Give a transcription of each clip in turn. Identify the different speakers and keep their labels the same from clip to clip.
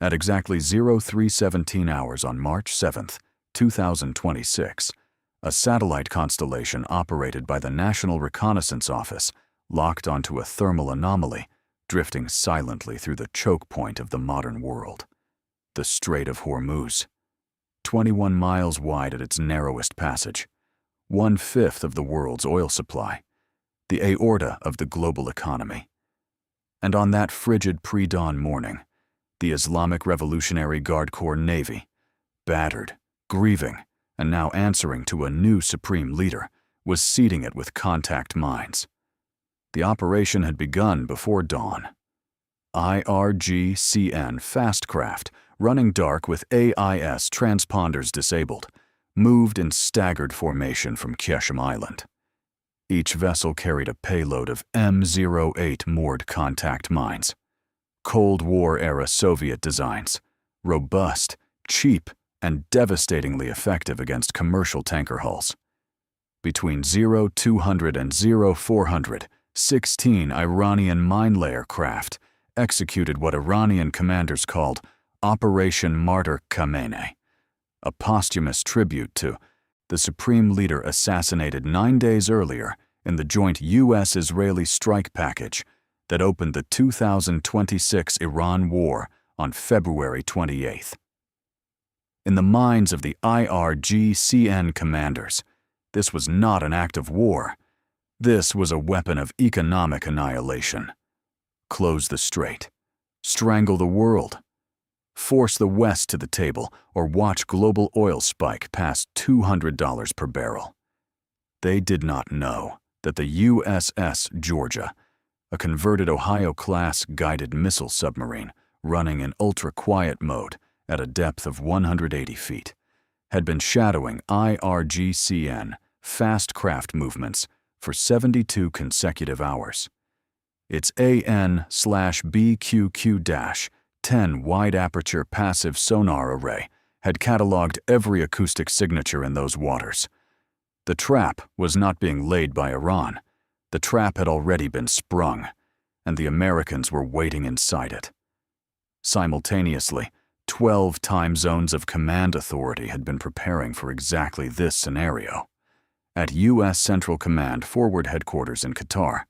Speaker 1: At exactly 0317 hours on March 7, 2026, a satellite constellation operated by the National Reconnaissance Office locked onto a thermal anomaly, drifting silently through the choke point of the modern world, the Strait of Hormuz. 21 miles wide at its narrowest passage, 1/5 of the world's oil supply, the aorta of the global economy. And on that frigid pre-dawn morning, the Islamic Revolutionary Guard Corps Navy, battered, grieving, and now answering to a new supreme leader, was seeding it with contact mines. The operation had begun before dawn. IRGCN Fastcraft, running dark with AIS transponders disabled, moved in staggered formation from Yasen-M Island. Each vessel carried a payload of M08 moored contact mines. Cold War-era Soviet designs, robust, cheap, and devastatingly effective against commercial tanker hulls. Between 0200 and 0400, 16 Iranian mine-layer craft executed what Iranian commanders called Operation Martyr Khamenei, a posthumous tribute to the supreme leader assassinated 9 days earlier in the joint U.S.-Israeli strike package that opened the 2026 Iran war on February 28th. In the minds of the IRGCN commanders, this was not an act of war. This was a weapon of economic annihilation. Close the strait, strangle the world, force the West to the table, or watch global oil spike past $200 per barrel. They did not know that the USS Georgia, a converted Ohio-class guided missile submarine running in ultra-quiet mode at a depth of 180 feet, had been shadowing IRGCN fast craft movements for 72 consecutive hours. Its AN/BQQ-10 wide-aperture passive sonar array had cataloged every acoustic signature in those waters. The trap was not being laid by Iran. The trap had already been sprung, and the Americans were waiting inside it. Simultaneously, 12 time zones of command authority had been preparing for exactly this scenario. At U.S. Central Command Forward Headquarters in Qatar,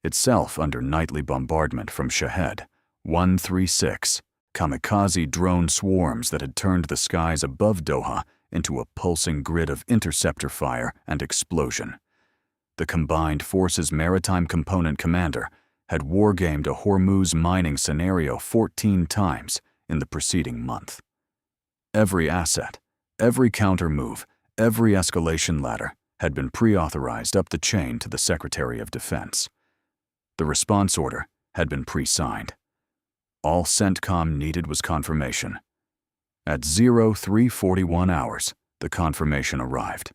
Speaker 1: itself under nightly bombardment from Shahed 136, kamikaze drone swarms that had turned the skies above Doha into a pulsing grid of interceptor fire and explosion. The Combined Forces Maritime Component Commander had wargamed a Hormuz mining scenario 14 times in the preceding month. Every asset, every counter-move, every escalation ladder had been pre-authorized up the chain to the Secretary of Defense. The response order had been pre-signed. All CENTCOM needed was confirmation. At 0341 hours, the confirmation arrived.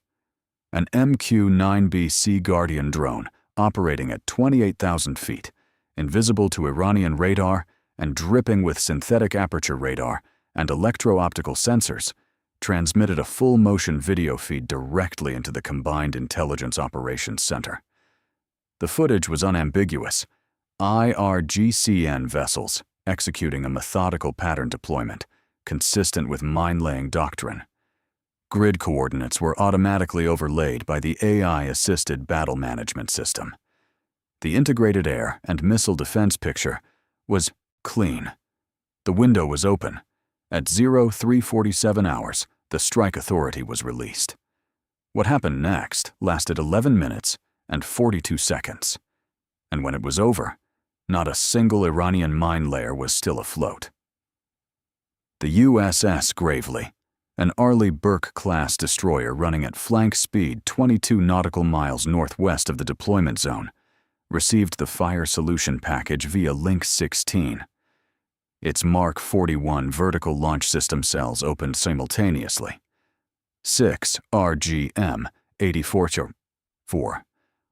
Speaker 1: An MQ-9B Sea Guardian drone operating at 28,000 feet, invisible to Iranian radar and dripping with synthetic aperture radar and electro-optical sensors, transmitted a full-motion video feed directly into the Combined Intelligence Operations Center. The footage was unambiguous. IRGCN vessels executing a methodical pattern deployment, consistent with mine-laying doctrine. Grid coordinates were automatically overlaid by the AI-assisted battle management system. The integrated air and missile defense picture was clean. The window was open. At 0347 hours, the strike authority was released. What happened next lasted 11 minutes and 42 seconds. And when it was over, not a single Iranian mine layer was still afloat. The USS Gravely, an Arleigh Burke-class destroyer running at flank speed 22 nautical miles northwest of the deployment zone, received the fire solution package via Link 16. Its Mark 41 vertical launch system cells opened simultaneously. 6 RGM-84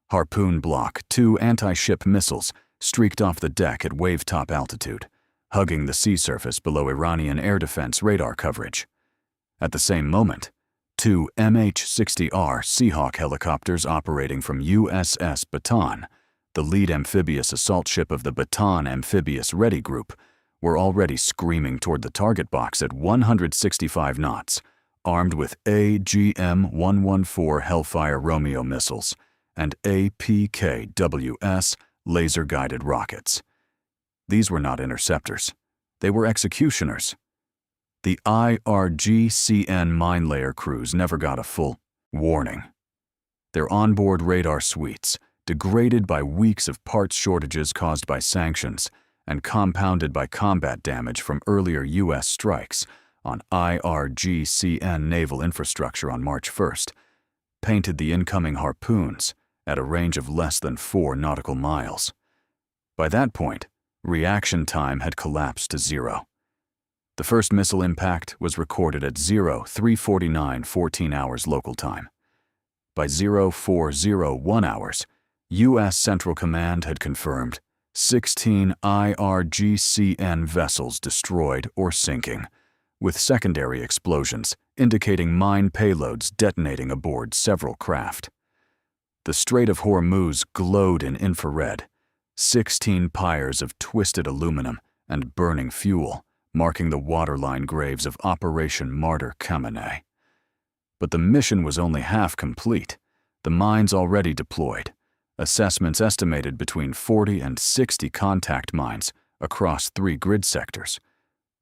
Speaker 1: Harpoon Block 2 anti-ship missiles streaked off the deck at wave-top altitude, hugging the sea surface below Iranian air defense radar coverage. At the same moment, 2 MH-60R Seahawk helicopters operating from USS Bataan, the lead amphibious assault ship of the Bataan Amphibious Ready Group, were already screaming toward the target box at 165 knots, armed with AGM-114 Hellfire Romeo missiles and APKWS laser-guided rockets. These were not interceptors. They were executioners. The IRGCN mine layer crews never got a full warning. Their onboard radar suites, degraded by weeks of parts shortages caused by sanctions and compounded by combat damage from earlier U.S. strikes on IRGCN naval infrastructure on March 1st, painted the incoming harpoons at a range of less than 4 nautical miles. By that point, reaction time had collapsed to 0. The first missile impact was recorded at 03:49 14 hours local time. By 04:01 hours, U.S. Central Command had confirmed 16 IRGCN vessels destroyed or sinking, with secondary explosions indicating mine payloads detonating aboard several craft. The Strait of Hormuz glowed in infrared, 16 pyres of twisted aluminum and burning fuel, marking the waterline graves of Operation Martyr Khamenei. But the mission was only half complete. The mines already deployed. Assessments estimated between 40 and 60 contact mines across 3 grid sectors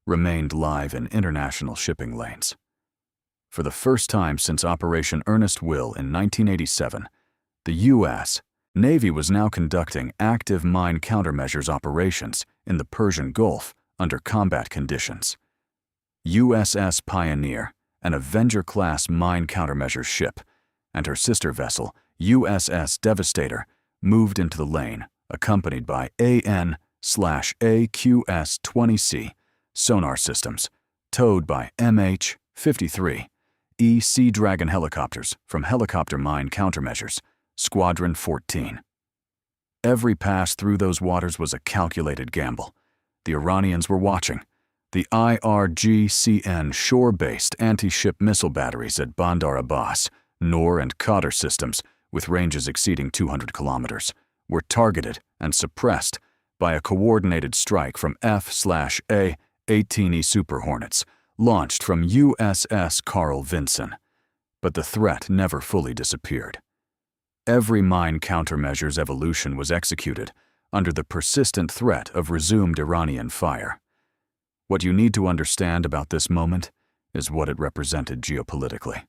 Speaker 1: remained live in international shipping lanes. For the first time since Operation Earnest Will in 1987, the U.S. Navy was now conducting active mine countermeasures operations in the Persian Gulf under combat conditions. USS Pioneer, an Avenger-class mine countermeasures ship, and her sister vessel, USS Devastator, moved into the lane, accompanied by AN/AQS-20C sonar systems, towed by MH-53 Sea Dragon helicopters from Helicopter Mine Countermeasures, Squadron 14. Every pass through those waters was a calculated gamble. The Iranians were watching. The IRGCN shore-based anti-ship missile batteries at Bandar Abbas, Noor and Qadr systems, with ranges exceeding 200 kilometers, were targeted and suppressed by a coordinated strike from F/A-18E Super Hornets, launched from USS Carl Vinson. But the threat never fully disappeared. Every mine countermeasures evolution was executed under the persistent threat of resumed Iranian fire. What you need to understand about this moment is what it represented geopolitically.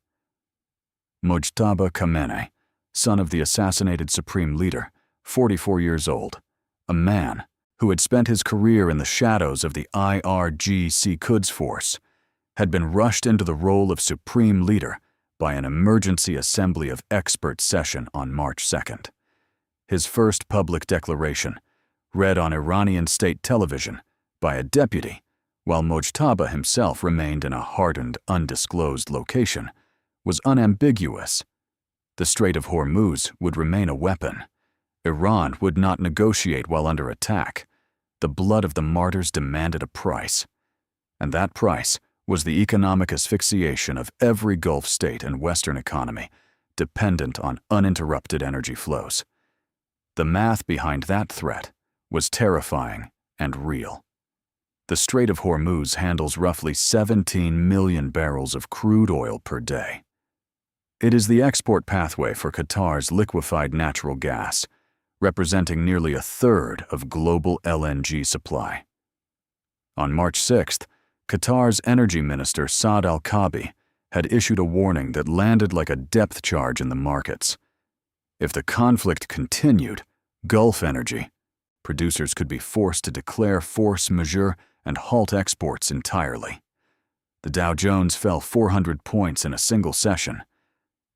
Speaker 1: Mojtaba Khamenei, son of the assassinated supreme leader, 44 years old, a man who had spent his career in the shadows of the IRGC Quds Force, had been rushed into the role of supreme leader by an emergency assembly of experts session on March 2nd. His first public declaration, read on Iranian state television by a deputy, while Mojtaba himself remained in a hardened, undisclosed location, was unambiguous. The Strait of Hormuz would remain a weapon. Iran would not negotiate while under attack. The blood of the martyrs demanded a price. And that price was the economic asphyxiation of every Gulf state and Western economy, dependent on uninterrupted energy flows. The math behind that threat was terrifying and real. The Strait of Hormuz handles roughly 17 million barrels of crude oil per day. It is the export pathway for Qatar's liquefied natural gas, representing nearly a third of global LNG supply. On March 6th, Qatar's energy minister Saad al-Kaabi had issued a warning that landed like a depth charge in the markets. If the conflict continued, Gulf energy producers could be forced to declare force majeure and halt exports entirely. The Dow Jones fell 400 points in a single session.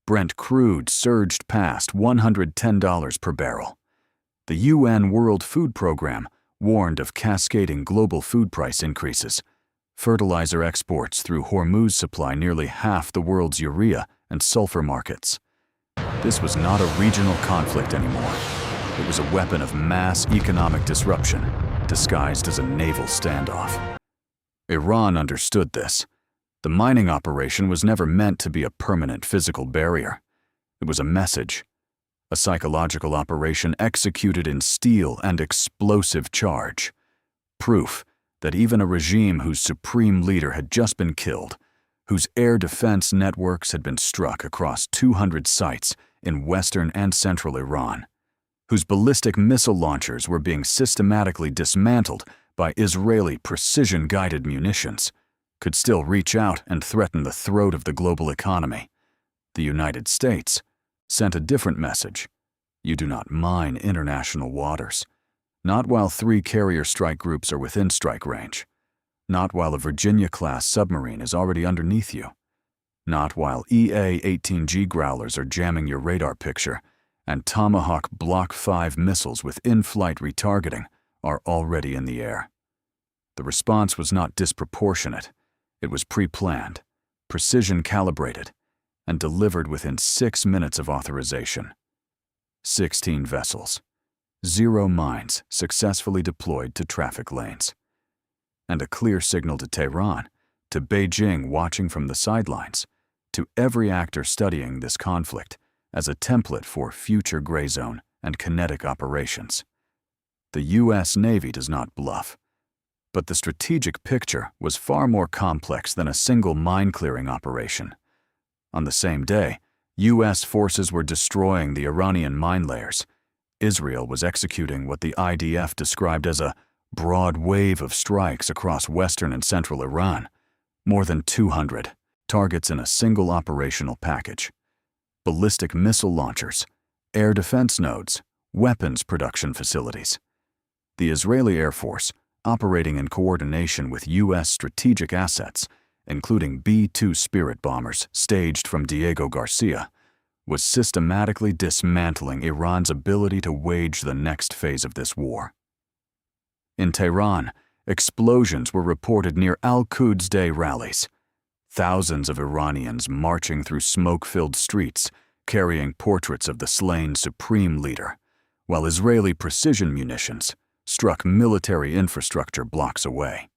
Speaker 1: Brent crude surged past $110 per barrel. The UN World Food Program warned of cascading global food price increases. Fertilizer exports through Hormuz supply nearly half the world's urea and sulfur markets. This was not a regional conflict anymore. It was a weapon of mass economic disruption, disguised as a naval standoff. Iran understood this. The mining operation was never meant to be a permanent physical barrier. It was a message, a psychological operation executed in steel and explosive charge. Proof that even a regime whose supreme leader had just been killed, whose air defense networks had been struck across 200 sites in western and central Iran, whose ballistic missile launchers were being systematically dismantled by Israeli precision-guided munitions, could still reach out and threaten the throat of the global economy. The United States sent a different message. You do not mine international waters. Not while 3 carrier strike groups are within strike range. Not while a Virginia-class submarine is already underneath you. Not while EA-18G Growlers are jamming your radar picture and Tomahawk Block 5 missiles with in-flight retargeting are already in the air. The response was not disproportionate. It was pre-planned, precision-calibrated, and delivered within 6 minutes of authorization. 16 vessels, 0 mines successfully deployed to traffic lanes, and a clear signal to Tehran, to Beijing watching from the sidelines, to every actor studying this conflict as a template for future gray zone and kinetic operations. The U.S. Navy does not bluff, but the strategic picture was far more complex than a single mine-clearing operation. On the same day, U.S. forces were destroying the Iranian mine layers. Israel was executing what the IDF described as a broad wave of strikes across western and central Iran, more than 200 targets in a single operational package. Ballistic missile launchers, air defense nodes, weapons production facilities. The Israeli Air Force, operating in coordination with U.S. strategic assets, including B-2 Spirit bombers staged from Diego Garcia, was systematically dismantling Iran's ability to wage the next phase of this war. In Tehran, explosions were reported near Al-Quds Day rallies. Thousands of Iranians marching through smoke-filled streets, carrying portraits of the slain supreme leader, while Israeli precision munitions struck military infrastructure blocks away.